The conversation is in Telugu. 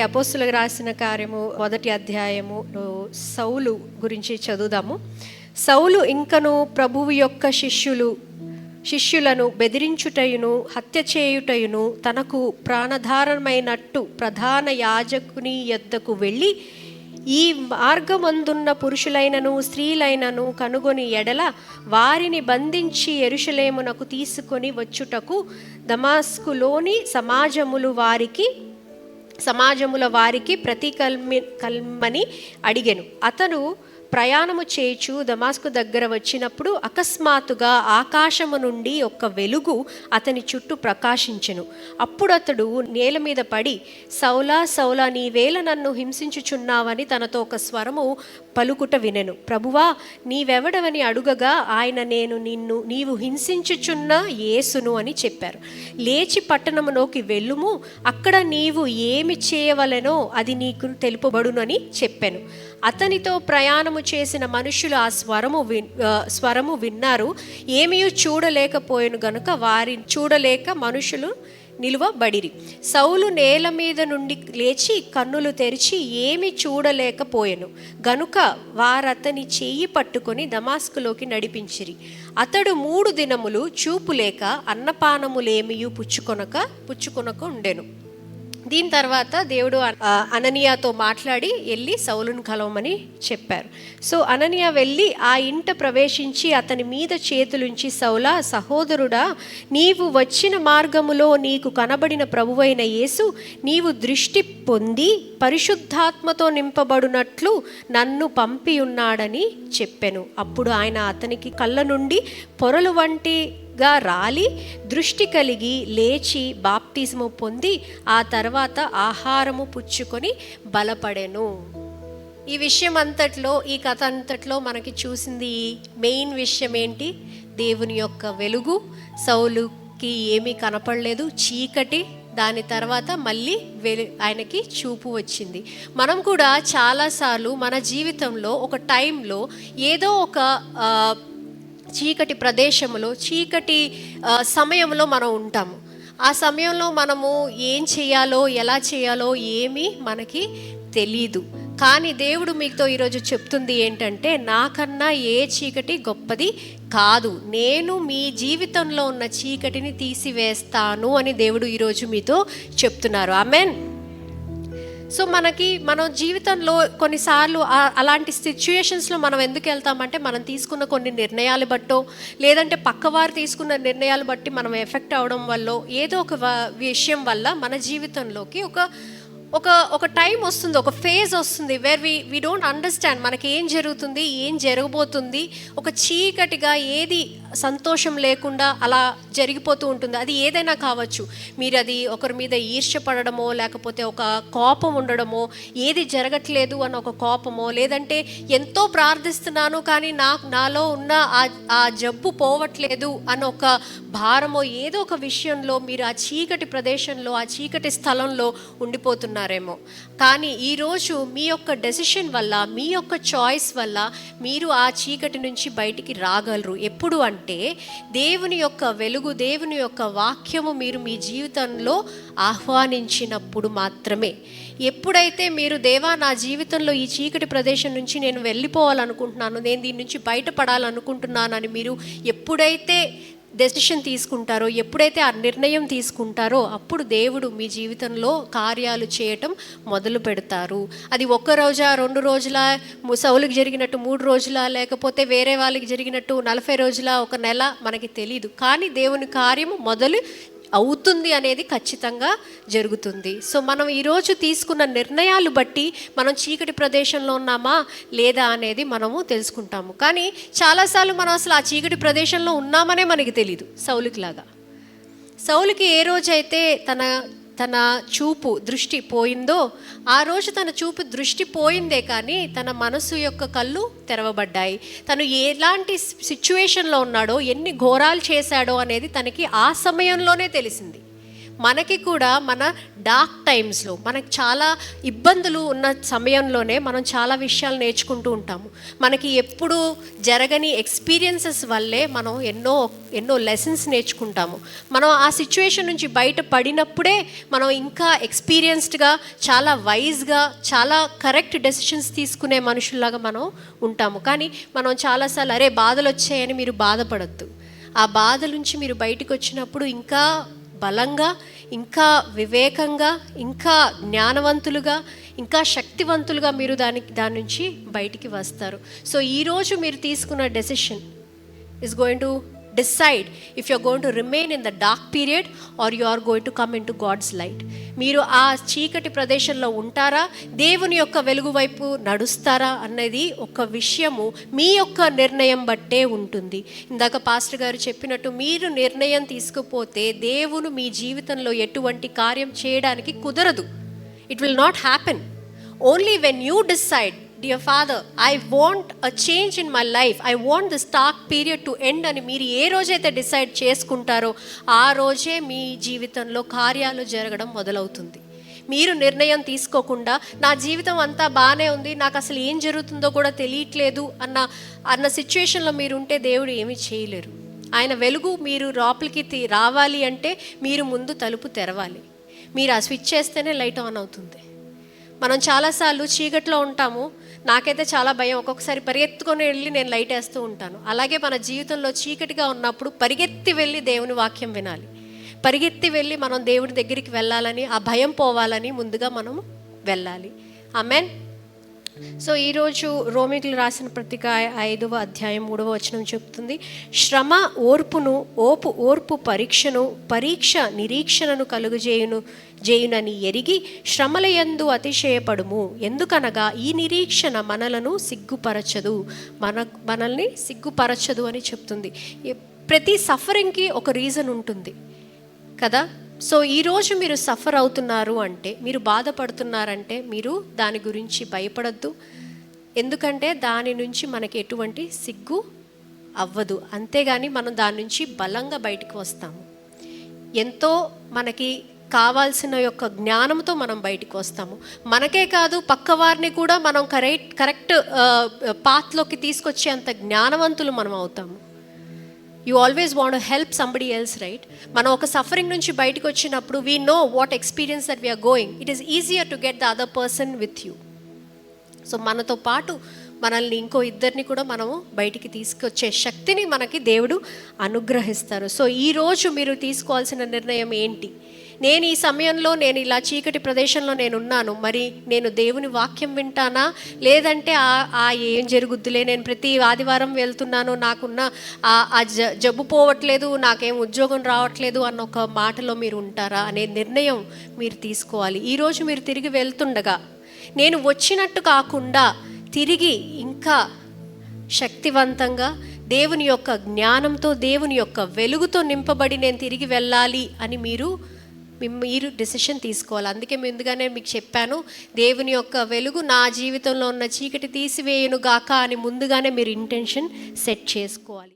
అపోస్తులకు రాసిన కార్యము 1వ అధ్యాయము సౌలు గురించి చదువుదాము. సౌలు ఇంకను ప్రభువు యొక్క శిష్యులను బెదిరించుటయును హత్య చేయుటయును తనకు ప్రాణధారమైనట్టు ప్రధాన యాజకుని యొద్దకు వెళ్ళి, ఈ మార్గమందున్న పురుషులైనను స్త్రీలైనను కనుగొని ఎడల వారిని బంధించి యెరూషలేమునకు తీసుకొని వచ్చుటకు దమస్కులోని సమాజముల వారికి కల్మని అడిగెను. అతను ప్రయాణము చేయుచు దమస్కు దగ్గర వచ్చినప్పుడు అకస్మాత్తుగా ఆకాశము నుండి ఒక వెలుగు అతని చుట్టూ ప్రకాశించెను. అప్పుడు అతడు నేల మీద పడి, సౌలా సౌలా, నీవేళ నన్ను హింసించుచున్నావని తనతో ఒక స్వరము పలుకుట వినెను. ప్రభువా, నీవెవడవని అడుగగా ఆయన, నేను నీవు హింసించుచున్న యేసును అని చెప్పారు. లేచి పట్టణములోకి వెళ్ళుము, అక్కడ నీవు ఏమి చేయవలెనో అది నీకు తెలుపబడునని చెప్పాను. అతనితో ప్రయాణము చేసిన మనుషులు ఆ స్వరము విన్నారు. ఏమీ చూడలేకపోయాను గనుక వారిని చూడలేక మనుషులు నిలువబడిరి. సౌలు నేల మీద నుండి లేచి కన్నులు తెరిచి ఏమీ చూడలేకపోయాను గనుక వారతని చెయ్యి పట్టుకొని దమస్కులోకి నడిపించిరి. అతడు 3 దినములు చూపు లేక అన్నపానములేమియూ పుచ్చుకొనక ఉండెను. దీని తర్వాత దేవుడు అననీయాతో మాట్లాడి వెళ్ళి సౌలును కలవమని చెప్పారు. సో అననీయ వెళ్ళి ఆ ఇంట ప్రవేశించి అతని మీద చేతులుంచి, సౌలా సహోదరుడా, నీవు వచ్చిన మార్గములో నీకు కనబడిన ప్రభువైన యేసు నీవు దృష్టి పొంది పరిశుద్ధాత్మతో నింపబడినట్లు నన్ను పంపి ఉన్నాడని చెప్పెను. అప్పుడు ఆయన అతనికి కళ్ళ నుండి పొరలు వంటిగా రాలి దృష్టి కలిగి లేచి బాప్తిజము పొంది ఆ తర్వాత ఆహారము పుచ్చుకొని బలపడెను. ఈ విషయం అంతట్లో, ఈ కథ అంతట్లో మనకి చూసింది మెయిన్ విషయం ఏంటి? దేవుని యొక్క వెలుగు. సౌలుకి ఏమీ కనపడలేదు, చీకటి. దాని తర్వాత మళ్ళీ ఆయనకి చూపు వచ్చింది. మనం కూడా చాలాసార్లు మన జీవితంలో ఒక టైంలో ఏదో ఒక చీకటి ప్రదేశంలో, చీకటి సమయంలో మనం ఉంటాము. ఆ సమయంలో మనము ఏం చేయాలో, ఎలా చేయాలో ఏమీ మనకి తెలీదు. కానీ దేవుడు మీతో ఈరోజు చెప్తుంది ఏంటంటే, నాకన్నా ఏ చీకటి గొప్పది కాదు, నేను మీ జీవితంలో ఉన్న చీకటిని తీసివేస్తాను అని దేవుడు ఈరోజు మీతో చెప్తున్నారు. ఆమెన్. సో మన జీవితంలో కొన్నిసార్లు అలాంటి సిచ్యుయేషన్స్లో మనం ఎందుకు వెళ్తామంటే, మనం తీసుకున్న కొన్ని నిర్ణయాలు బట్టో, లేదంటే పక్కవారు తీసుకున్న నిర్ణయాలు బట్టి మనం ఎఫెక్ట్ అవడం వల్ల, ఏదో ఒక విషయం వల్ల మన జీవితంలోకి ఒక టైం వస్తుంది, ఒక ఫేజ్ వస్తుంది వేర్ వి డోంట్ అండర్స్టాండ్ మనకి ఏం జరుగుతుంది, ఏం జరగబోతుంది. ఒక చీకటిగా ఏది సంతోషం లేకుండా అలా జరిగిపోతూ ఉంటుంది. అది ఏదైనా కావచ్చు. మీరు అది ఒకరి మీద ఈర్ష్యపడడమో, లేకపోతే ఒక కోపం ఉండడమో, ఏది జరగట్లేదు అని ఒక కోపమో, లేదంటే ఎంతో ప్రార్థిస్తున్నాను కానీ నాలో ఉన్న ఆ జబ్బు పోవట్లేదు అని ఒక భారమో, ఏదో ఒక విషయంలో మీరు ఆ చీకటి ప్రదేశంలో, ఆ చీకటి స్థలంలో ఉండిపోతున్నారేమో. కానీ ఈరోజు మీ యొక్క డెసిషన్ వల్ల, మీ యొక్క చాయిస్ వల్ల మీరు ఆ చీకటి నుంచి బయటికి రాగలరు. ఎప్పుడు అంటే దేవుని యొక్క వెలుగు, దేవుని యొక్క వాక్యము మీరు మీ జీవితంలో ఆహ్వానించినప్పుడు మాత్రమే. ఎప్పుడైతే మీరు, దేవా, నా జీవితంలో ఈ చీకటి ప్రదేశం నుంచి నేను వెళ్ళిపోవాలనుకుంటున్నాను, నేను దీని నుంచి బయటపడాలనుకుంటున్నాను అని మీరు ఎప్పుడైతే డెసిషన్ తీసుకుంటారో, ఎప్పుడైతే ఆ నిర్ణయం తీసుకుంటారో, అప్పుడు దేవుడు మీ జీవితంలో కార్యాలు చేయటం మొదలు పెడతారు. అది 1 రోజా, 2 రోజుల, సౌలుకి జరిగినట్టు 3 రోజుల, లేకపోతే వేరే వాళ్ళకి జరిగినట్టు 40 రోజుల, 1 నెల, మనకి తెలీదు. కానీ దేవుని కార్యము మొదలు అవుతుంది అనేది ఖచ్చితంగా జరుగుతుంది. సో మనం ఈరోజు తీసుకున్న నిర్ణయాలు బట్టి మనం చీకటి ప్రదేశంలో ఉన్నామా లేదా అనేది మనము తెలుసుకుంటాము. కానీ చాలాసార్లు మనం అసలు ఆ చీకటి ప్రదేశంలో ఉన్నామనే మనకి తెలీదు. సౌలుకి ఏ రోజైతే తన చూపు దృష్టి పోయిందో, ఆ రోజు తన చూపు దృష్టి పోయిందే కానీ తన మనసు యొక్క కళ్ళు తెరవబడ్డాయి. తను ఎలాంటి సిచ్యువేషన్లో ఉన్నాడో, ఎన్ని ఘోరాలు చేశాడో అనేది తనకి ఆ సమయంలోనే తెలిసింది. మనకి కూడా మన డార్క్ టైమ్స్లో మనకి చాలా ఇబ్బందులు ఉన్న సమయంలోనే మనం చాలా విషయాలు నేర్చుకుంటూ ఉంటాము. మనకి ఎప్పుడు జరగని ఎక్స్పీరియన్సెస్ వల్లే మనం ఎన్నో లెసన్స్ నేర్చుకుంటాము. మనం ఆ సిచ్యువేషన్ నుంచి బయట పడినప్పుడే మనం ఇంకా ఎక్స్పీరియన్స్డ్గా, చాలా వైజ్గా, చాలా కరెక్ట్ డెసిషన్స్ తీసుకునే మనుషుల్లాగా మనం ఉంటాము. కానీ మనం చాలాసార్లు అరే బాధలు వచ్చాయని మీరు బాధపడద్దు. ఆ బాధ నుంచి మీరు బయటకు వచ్చినప్పుడు ఇంకా బలంగా, ఇంకా వివేకంగా, ఇంకా జ్ఞానవంతులుగా, ఇంకా శక్తివంతులుగా మీరు దాని నుంచి బయటికి వస్తారు. సో ఈరోజు మీరు తీసుకున్న decision is going to decide if you are going to remain in the dark period or you are going to come in to God's light. మీరు ఆ చీకటి ప్రదేశంలో ఉంటారా, దేవుని యొక్క వెలుగు వైపు నడుస్తారా అన్నది ఒక విషయము మీ యొక్క నిర్ణయం బట్టే ఉంటుంది. ఇందాక పాస్టర్ గారు చెప్పినట్టు మీరు నిర్ణయం తీసుకుపోతే దేవుడు మీ జీవితంలో ఎటువంటి కార్యం చేయడానికి కుదరదు. It will not happen. Only when you decide, dear father, I want a change in my life, I want this dark period to end అని మీరు ఏ రోజైతే డిసైడ్ చేసుకుంటారో ఆ రోజే మీ జీవితంలో కార్యాలు జరగడం మొదలవుతుంది. మీరు నిర్ణయం తీసుకోకుండా నా జీవితం అంతా బాగానే ఉంది, నాకు అసలు ఏం జరుగుతుందో కూడా తెలియట్లేదు అన్న సిచ్యువేషన్లో మీరు ఉంటే దేవుడు ఏమీ చేయలేరు. ఆయన వెలుగు మీరు లోపలికి రావాలి అంటే మీరు ముందు తలుపు తెరవాలి. మీరు ఆ స్విచ్ చేస్తేనే లైట్ ఆన్ అవుతుంది. మనం చాలాసార్లు చీకట్లో ఉంటాము. నాకైతే చాలా భయం, ఒక్కొక్కసారి పరిగెత్తుకొని వెళ్ళి నేను లైట్ వేస్తూ ఉంటాను. అలాగే మన జీవితంలో చీకటిగా ఉన్నప్పుడు పరిగెత్తి వెళ్ళి దేవుని వాక్యం వినాలి. పరిగెత్తి వెళ్ళి మనం దేవుడి దగ్గరికి వెళ్ళాలని, ఆ భయం పోవాలని ముందుగా మనం వెళ్ళాలి. ఆమెన్. సో ఈరోజు రోమిలకు రాసిన పత్రిక 5వ అధ్యాయం 3వ వచనం చెప్తుంది, శ్రమ ఓర్పును, ఓర్పు పరీక్షను, పరీక్ష నిరీక్షణను కలుగజేయునని ఎరిగి శ్రమలయందు అతిశయపడుము. ఎందుకనగా ఈ నిరీక్షణ మనల్ని సిగ్గుపరచదు అని చెప్తుంది. ప్రతి సఫరింగ్కి ఒక రీజన్ ఉంటుంది కదా. సో ఈరోజు మీరు సఫర్ అవుతున్నారు అంటే, మీరు బాధపడుతున్నారంటే మీరు దాని గురించి భయపడద్దు. ఎందుకంటే దాని నుంచి మనకి ఎటువంటి సిగ్గు అవ్వదు. అంతేగాని మనం దాని నుంచి బలంగా బయటకు వస్తాము. ఎంతో మనకి కావాల్సిన యొక్క జ్ఞానంతో మనం బయటకు వస్తాము. మనకే కాదు, పక్క వారిని కూడా మనం కరెక్ట్ పాత్లోకి తీసుకొచ్చే అంత జ్ఞానవంతులు మనం అవుతాము. You always want to help somebody else, right? మనం ఒక సఫరింగ్ నుంచి బయటకు వచ్చినప్పుడు we know what experience that we are going. It is easier to get the other person with you. So మనతో పాటు మనల్ని ఇంకో ఇద్దరిని కూడా మనము బయటికి తీసుకొచ్చే శక్తిని మనకి దేవుడు అనుగ్రహిస్తారు. సో ఈరోజు మీరు తీసుకోవాల్సిన నిర్ణయం ఏంటి? నేను ఈ సమయంలో నేను ఇలా చీకటి ప్రదేశంలో నేనున్నాను, మరి నేను దేవుని వాక్యం వింటానా, లేదంటే ఏం జరుగుద్దులే, నేను ప్రతి ఆదివారం వెళ్తున్నాను, నాకున్న జబ్బు పోవట్లేదు, నాకేం ఉద్యోగం రావట్లేదు అన్న ఒక మాటలో మీరు ఉంటారా అనే నిర్ణయం మీరు తీసుకోవాలి. ఈరోజు మీరు తిరిగి వెళ్తుండగా నేను వచ్చినట్టు కాకుండా తిరిగి ఇంకా శక్తివంతంగా దేవుని యొక్క జ్ఞానంతో, దేవుని యొక్క వెలుగుతో నింపబడి నేను తిరిగి వెళ్ళాలి అని మీరు డెసిషన్ తీసుకోవాలి. అందుకే ముందుగానే మీకు చెప్పాను, దేవుని యొక్క వెలుగు నా జీవితంలో ఉన్న చీకటి తీసివేయును గాక అని ముందుగానే మీరు ఇంటెన్షన్ సెట్ చేసుకోవాలి.